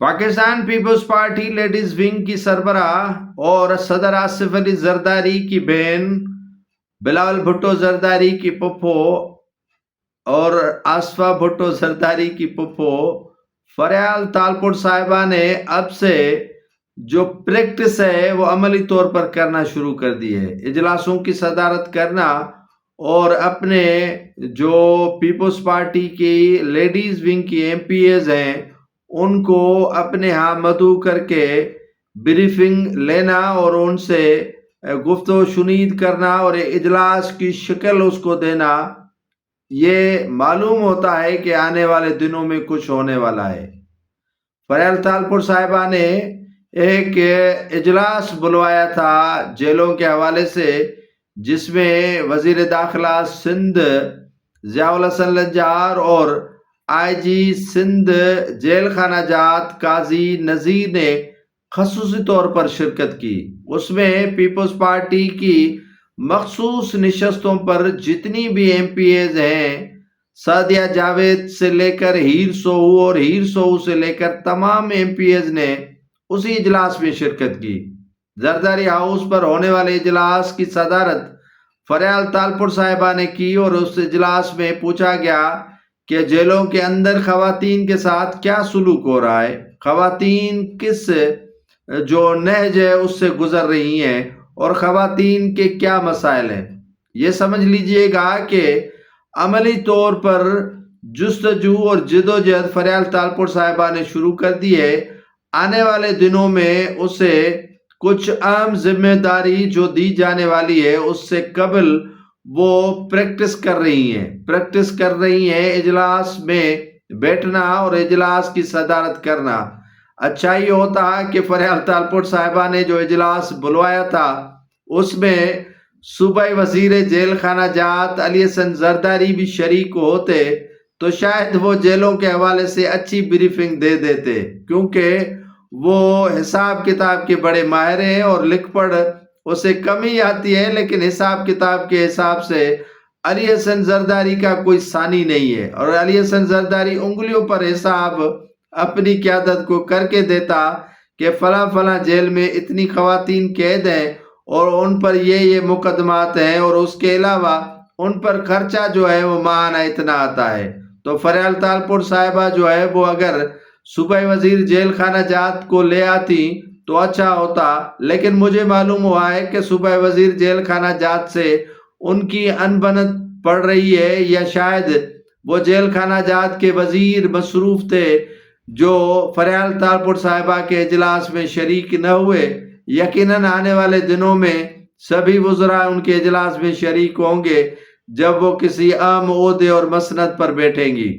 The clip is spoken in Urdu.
پاکستان پیپلز پارٹی لیڈیز ونگ کی سربراہ اور صدر آصف علی زرداری کی بہن بلاول بھٹو زرداری کی پپو اور آصفہ بھٹو زرداری کی پپو فریال تالپور صاحبہ نے اب سے جو پریکٹس ہے وہ عملی طور پر کرنا شروع کر دی ہے. اجلاسوں کی صدارت کرنا اور اپنے جو پیپلز پارٹی کی لیڈیز ونگ کی ایم پی ایز ہیں ان کو اپنے ہاں مدعو کر کے بریفنگ لینا اور ان سے گفت و شنید کرنا اور اجلاس کی شکل اس کو دینا. یہ معلوم ہوتا ہے کہ آنے والے دنوں میں کچھ ہونے والا ہے. فریال تالپور صاحبہ نے ایک اجلاس بلوایا تھا جیلوں کے حوالے سے، جس میں وزیر داخلہ سندھ ضیاء الحسن لنجار اور آئی جی سندھ جیل خانہ جات قاضی نذیر نے خصوصی طور پر شرکت کی. اس میں پیپلز پارٹی کی مخصوص نشستوں پر جتنی بھی ایم پی ایز ہیں، سعدیہ جاوید سے لے کر ہیر سوہو اور ہیر سوہو سے لے کر تمام ایم پی ایز نے اسی اجلاس میں شرکت کی. زرداری ہاؤس پر ہونے والے اجلاس کی صدارت فریال تالپور صاحبہ نے کی اور اس اجلاس میں پوچھا گیا کہ جیلوں کے اندر خواتین کے ساتھ کیا سلوک ہو رہا ہے، خواتین کس جو نہج ہے اس سے گزر رہی ہیں اور خواتین کے کیا مسائل ہیں. یہ سمجھ لیجئے گا کہ عملی طور پر جستجو اور جدوجہد فریال تالپور صاحبہ نے شروع کر دی ہے. آنے والے دنوں میں اسے کچھ اہم ذمہ داری جو دی جانے والی ہے اس سے قبل وہ پریکٹس کر رہی ہیں اجلاس میں بیٹھنا اور اجلاس کی صدارت کرنا. اچھا یہ ہوتا کہ فریال تالپور صاحبہ نے جو اجلاس بلوایا تھا اس میں صوبائی وزیر جیل خانہ جات علی حسن زرداری بھی شریک ہوتے تو شاید وہ جیلوں کے حوالے سے اچھی بریفنگ دے دیتے، کیونکہ وہ حساب کتاب کے بڑے ماہر ہیں اور لکھ پڑھ اسے کم ہی آتی ہے، لیکن حساب کتاب کے حساب سے علی حسن زرداری کا کوئی ثانی نہیں ہے. اور علی حسن زرداری انگلیوں پر حساب اپنی قیادت کو کر کے دیتا کہ فلاں فلاں جیل میں اتنی خواتین قید ہیں اور ان پر یہ مقدمات ہیں اور اس کے علاوہ ان پر خرچہ جو ہے وہ ماہانہ اتنا آتا ہے. تو فریال تالپور صاحبہ جو ہے وہ اگر صوبائی وزیر جیل خانہ جات کو لے آتی تو اچھا ہوتا، لیکن مجھے معلوم ہوا ہے کہ صوبائی وزیر جیل خانہ جات سے ان کی انبنت پڑ رہی ہے، یا شاید وہ جیل خانہ جات کے وزیر مصروف تھے جو فریال تالپور صاحبہ کے اجلاس میں شریک نہ ہوئے. یقیناً آنے والے دنوں میں سبھی وزراء ان کے اجلاس میں شریک ہوں گے جب وہ کسی اہم عہدے اور مسند پر بیٹھیں گی.